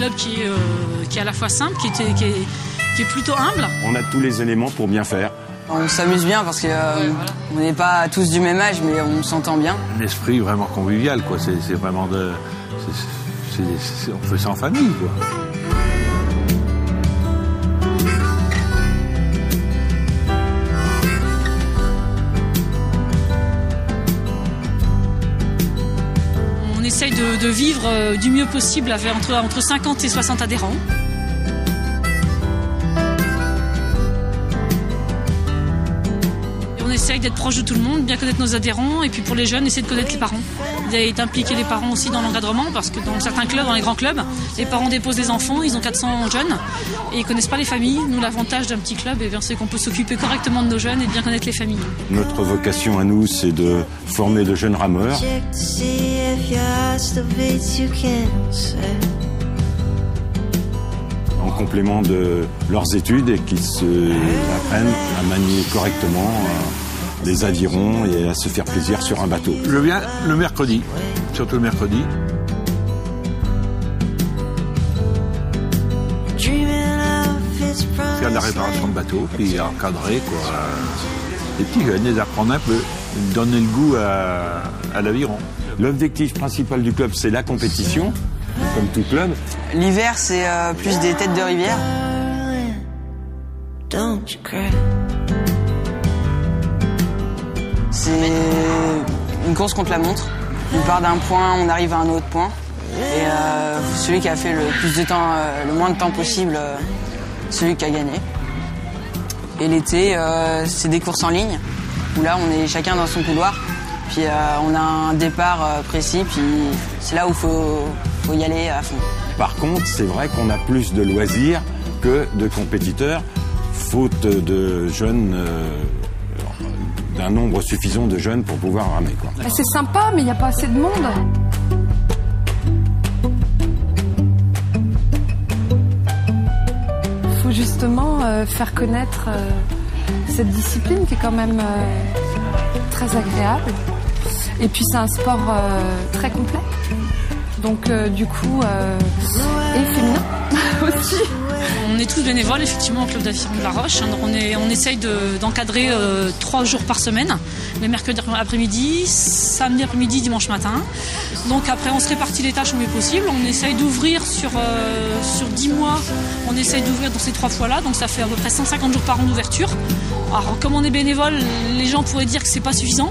club qui est à la fois simple, qui est plutôt humble. On a tous les éléments pour bien faire. On s'amuse bien parce que on n'est pas tous du même âge, mais on s'entend bien. Un esprit vraiment convivial, quoi. C'est vraiment on fait ça en famille, quoi. On essaye de vivre du mieux possible avec entre 50 et 60 adhérents. On essaye d'être proche de tout le monde, bien connaître nos adhérents, et puis pour les jeunes, essayer de connaître les parents. D'impliquer les parents aussi dans l'encadrement, parce que dans certains clubs, dans les grands clubs, les parents déposent des enfants, ils ont 400 jeunes, et ils connaissent pas les familles. Nous, l'avantage d'un petit club, c'est qu'on peut s'occuper correctement de nos jeunes et de bien connaître les familles. Notre vocation à nous, c'est de former de jeunes rameurs. En complément de leurs études et qui apprennent à manier correctement les avirons et à se faire plaisir sur un bateau. Je viens le mercredi, surtout le mercredi. Faire de la réparation de bateau, puis encadrer, quoi. Les petits jeunes, les apprendre un peu, donner le goût à l'aviron. L'objectif principal du club, c'est la compétition, comme tout club. L'hiver, c'est plus des têtes de rivière. C'est une course contre la montre. On part d'un point, on arrive à un autre point. Et celui qui a fait le plus de temps, le moins de temps possible, celui qui a gagné. Et l'été, c'est des courses en ligne, où là, on est chacun dans son couloir. Puis on a un départ précis, puis c'est là où faut y aller à fond. Par contre, c'est vrai qu'on a plus de loisirs que de compétiteurs, faute de jeunes, d'un nombre suffisant de jeunes pour pouvoir ramer, quoi. C'est sympa, mais il n'y a pas assez de monde. Il faut justement faire connaître cette discipline qui est quand même très agréable. Et puis c'est un sport très complet. Donc du coup, et féminin aussi. On est tous bénévoles effectivement au club d'aviron de La Roche. On essaye d'encadrer 3 jours par semaine, les mercredis après-midi, samedi après-midi, dimanche matin. Donc après on se répartit les tâches au mieux possible. On essaye d'ouvrir sur 10 mois, on essaye d'ouvrir dans ces 3 fois-là. Donc ça fait à peu près 150 jours par an d'ouverture. Alors comme on est bénévole, les gens pourraient dire que c'est pas suffisant.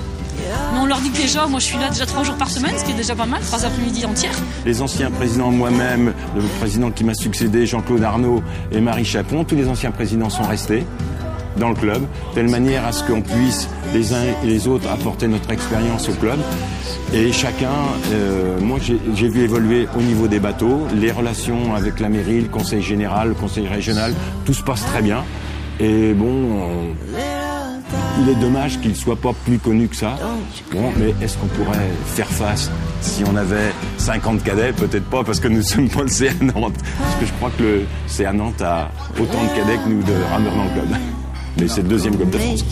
Mais on leur dit que déjà, moi je suis là déjà 3 jours par semaine, ce qui est déjà pas mal, 3 après-midi entières. Les anciens présidents, moi-même, le président qui m'a succédé, Jean-Claude Arnaud et Marie Chapon, tous les anciens présidents sont restés dans le club, de telle manière à ce qu'on puisse les uns et les autres apporter notre expérience au club. Et chacun, moi j'ai vu évoluer au niveau des bateaux, les relations avec la mairie, le conseil général, le conseil régional, tout se passe très bien. Et bon... il est dommage qu'il ne soit pas plus connu que ça. Bon, mais est-ce qu'on pourrait faire face si on avait 50 cadets? Peut-être pas, parce que nous ne sommes pas le CA Nantes. Parce que je crois que le CA Nantes a autant de cadets que nous de rameurs dans le club. Mais c'est le 2e club de France.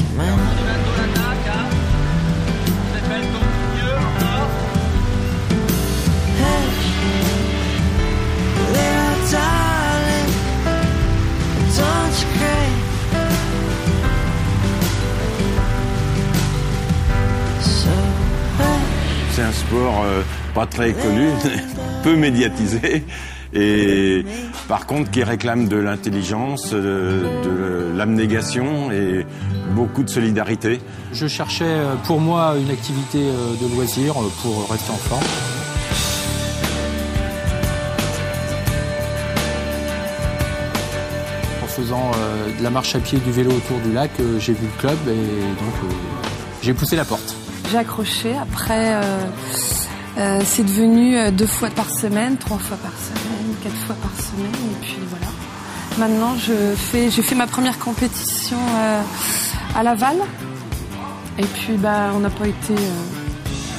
C'est un sport pas très connu, peu médiatisé, et par contre qui réclame de l'intelligence, de l'abnégation et beaucoup de solidarité. Je cherchais pour moi une activité de loisir pour rester en forme. En faisant de la marche à pied, du vélo autour du lac, j'ai vu le club et donc j'ai poussé la porte. J'ai accroché, après c'est devenu 2 fois par semaine, 3 fois par semaine, 4 fois par semaine, et puis voilà. Maintenant j'ai fait ma première compétition à Laval, et puis on n'a pas été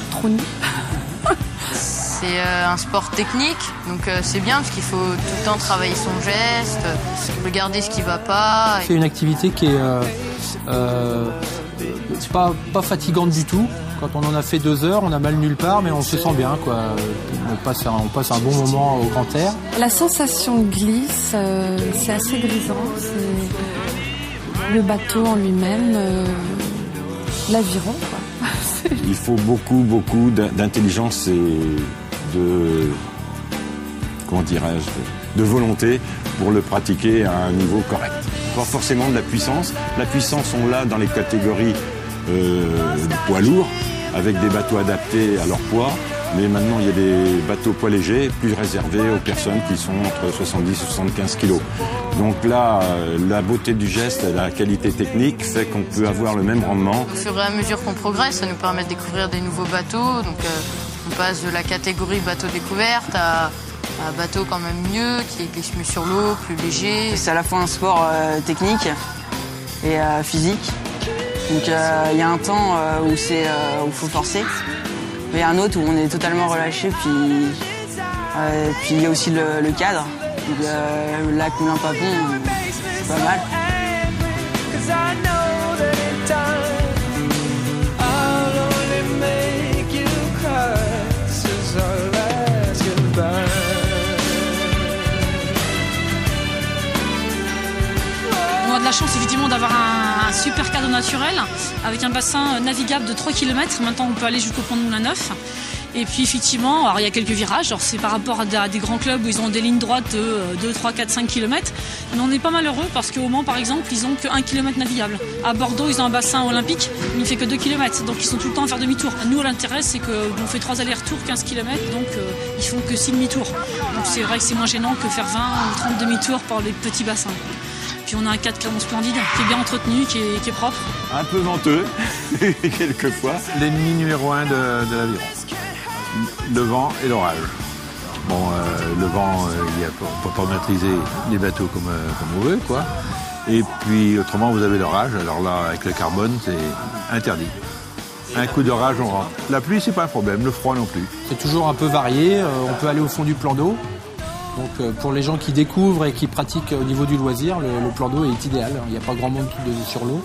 trop nuls. C'est un sport technique, donc c'est bien parce qu'il faut tout le temps travailler son geste, regarder ce qui ne va pas. C'est une activité qui est pas fatigante du tout. Quand on en a fait 2 heures, on a mal nulle part, mais on se sent bien, quoi. On passe un bon moment au grand air. La sensation de glisse, c'est assez grisant. C'est le bateau en lui-même, l'aviron, quoi. Il faut beaucoup d'intelligence et de, comment dirais-je, de volonté pour le pratiquer à un niveau correct. Pas forcément de la puissance. La puissance, on l'a dans les catégories du poids lourd, avec des bateaux adaptés à leur poids. Mais maintenant, il y a des bateaux poids légers, plus réservés aux personnes qui sont entre 70 et 75 kilos. Donc là, la beauté du geste, la qualité technique fait qu'on peut avoir le même rendement. Au fur et à mesure qu'on progresse, ça nous permet de découvrir des nouveaux bateaux. Donc on passe de la catégorie bateau découverte à un bateau quand même mieux, qui glisse mieux sur l'eau, plus léger. C'est à la fois un sport technique et physique. Donc il y a un temps où il faut forcer. Il y a un autre où on est totalement relâché, puis il y a aussi le cadre. Le lac Moulin-Papon, c'est pas mal. On a de la chance effectivement d'avoir un super cadre naturel avec un bassin navigable de 3 km. Maintenant on peut aller jusqu'au pont de Moulin-Neuf. Et puis effectivement, alors il y a quelques virages, alors c'est par rapport à des grands clubs où ils ont des lignes droites de 2, 3, 4, 5 km. Mais on est pas malheureux parce qu'au Mans par exemple, ils ont que 1 km navigable. À Bordeaux, ils ont un bassin olympique, mais il fait que 2 km. Donc ils sont tout le temps à faire demi-tour. Nous, l'intérêt, c'est qu'on fait 3 allers-retours, 15 km, donc ils font que 6 demi-tours. Donc c'est vrai que c'est moins gênant que faire 20 ou 30 demi-tours par les petits bassins. Puis on a un cadre Clermont splendide, qui est bien entretenu, qui est propre. Un peu venteux, quelquefois. L'ennemi numéro 1 de l'aviron. Le vent et l'orage. Bon, le vent, on peut pas maîtriser les bateaux comme on veut, quoi. Et puis, autrement, vous avez l'orage. Alors là, avec le carbone, c'est interdit. Un coup d'orage, on rentre. La pluie, c'est pas un problème. Le froid non plus. C'est toujours un peu varié. On peut aller au fond du plan d'eau. Donc, pour les gens qui découvrent et qui pratiquent au niveau du loisir, le plan d'eau est idéal. Il n'y a pas grand monde sur l'eau.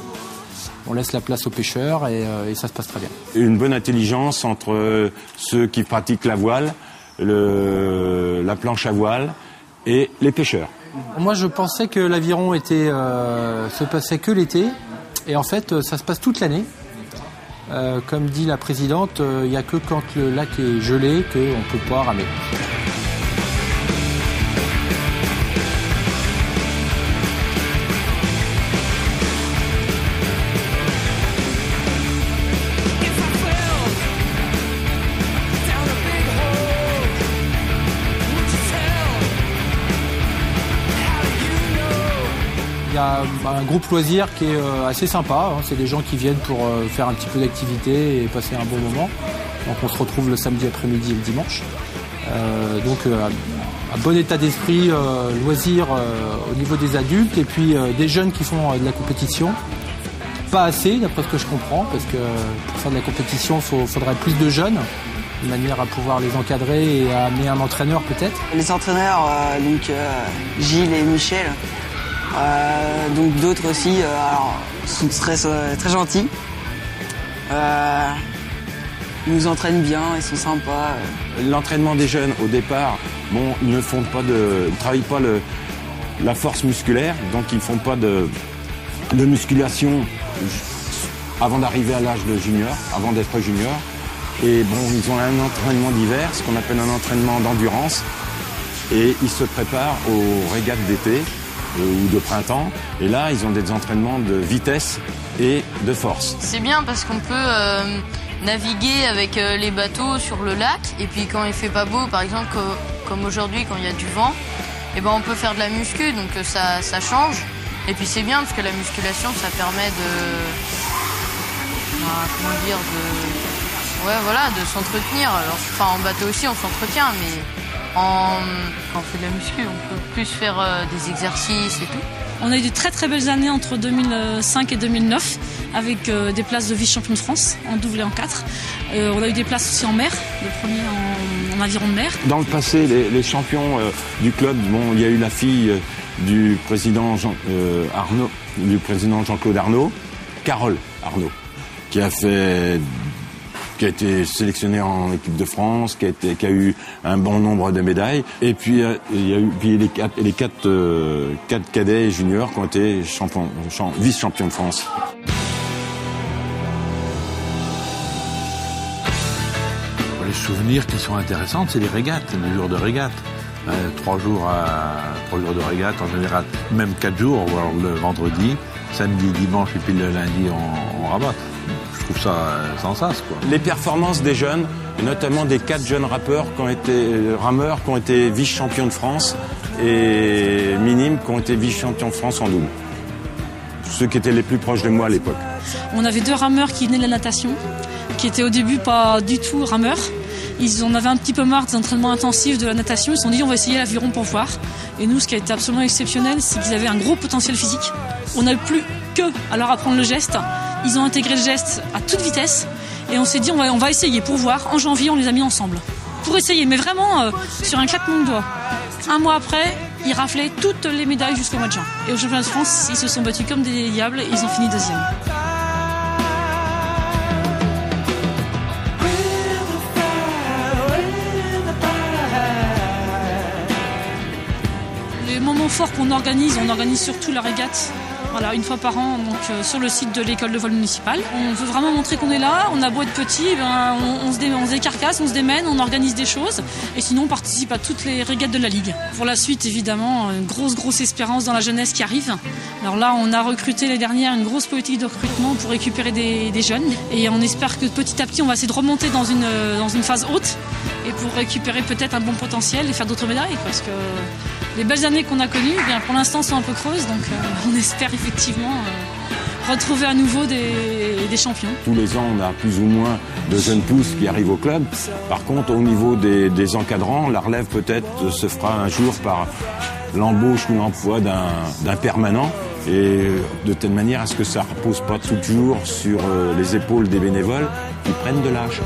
On laisse la place aux pêcheurs et ça se passe très bien. Une bonne intelligence entre ceux qui pratiquent la voile, la planche à voile et les pêcheurs. Moi, je pensais que l'aviron se passait que l'été. Et en fait, ça se passe toute l'année. Comme dit la présidente, il n'y a que quand le lac est gelé qu'on ne peut pas ramer. Il y a un groupe loisir qui est assez sympa. C'est des gens qui viennent pour faire un petit peu d'activité et passer un bon moment. Donc on se retrouve le samedi après-midi et le dimanche. Donc un bon état d'esprit, loisir au niveau des adultes et puis des jeunes qui font de la compétition. Pas assez d'après ce que je comprends parce que pour faire de la compétition il faudrait plus de jeunes de manière à pouvoir les encadrer et à amener un entraîneur peut-être. Les entraîneurs, Gilles et Michel, donc d'autres aussi, sont très gentils. Ils nous entraînent bien, ils sont sympas. L'entraînement des jeunes, au départ, ils ne travaillent pas la force musculaire, donc ils ne font pas de musculation avant d'arriver à l'âge de junior, avant d'être junior. Et ils ont un entraînement d'hiver, ce qu'on appelle un entraînement d'endurance, et ils se préparent aux régates d'été ou de printemps. Et là, ils ont des entraînements de vitesse et de force. C'est bien parce qu'on peut naviguer avec les bateaux sur le lac. Et puis quand il fait pas beau, par exemple, comme aujourd'hui, quand il y a du vent, on peut faire de la muscu, donc ça change. Et puis c'est bien parce que la musculation, ça permet de s'entretenir. Alors, en bateau aussi, on s'entretient, mais quand on fait de la muscu, on peut plus faire des exercices et tout. On a eu de très très belles années entre 2005 et 2009 avec des places de vice-champion de France en double et en 4. On a eu des places aussi en mer, le premier en aviron de mer. Dans le passé, les champions du club, il y a eu la fille du président Jean-Claude Arnaud, Carole Arnaud. qui a été sélectionné en équipe de France, qui a eu un bon nombre de médailles. Et puis il y a eu les quatre cadets et juniors qui ont été vice-champions de France. Les souvenirs qui sont intéressants, c'est les régates, les jours de régates. 3 jours de régate en général, même 4 jours, voire le vendredi, samedi, dimanche et puis le lundi on rabat. Je trouve ça sans sas, quoi. Les performances des jeunes, et notamment des 4 jeunes rameurs qui ont été vice-champions de France et minimes qui ont été vice-champions de France en double. Ceux qui étaient les plus proches de moi à l'époque. On avait 2 rameurs qui venaient de la natation, qui étaient au début pas du tout rameurs. Ils en avaient un petit peu marre des entraînements intensifs de la natation. Ils se sont dit on va essayer l'aviron pour voir. Et nous, ce qui a été absolument exceptionnel, c'est qu'ils avaient un gros potentiel physique. On n'a plus que à leur apprendre le geste. Ils ont intégré le geste à toute vitesse. Et on s'est dit on va essayer pour voir. En janvier, on les a mis ensemble. Pour essayer, mais vraiment sur un claquement de doigts. Un mois après, ils raflaient toutes les médailles jusqu'au mois de juin. Et au championnat de France, ils se sont battus comme des diables et ils ont fini 2e. Les moments forts qu'on organise, on organise surtout la régate. Voilà, une fois par an, donc sur le site de l'école de vol municipale. On veut vraiment montrer qu'on est là. On a beau être petit, on se décarcasse, on se démène, on organise des choses. Et sinon, on participe à toutes les régates de la Ligue. Pour la suite, évidemment, une grosse espérance dans la jeunesse qui arrive. Alors là, on a recruté l'année dernière une grosse politique de recrutement pour récupérer des jeunes. Et on espère que petit à petit, on va essayer de remonter dans une phase haute et pour récupérer peut-être un bon potentiel et faire d'autres médailles. Parce que les belles années qu'on a connues, bien, pour l'instant, sont un peu creuses. Donc on espère effectivement retrouver à nouveau des champions. Tous les ans, on a plus ou moins de jeunes pousses qui arrivent au club. Par contre, au niveau des encadrants, la relève peut-être se fera un jour par l'embauche ou l'emploi d'un permanent. Et de telle manière à ce que ça ne repose pas toujours sur les épaules des bénévoles qui prennent de l'âge.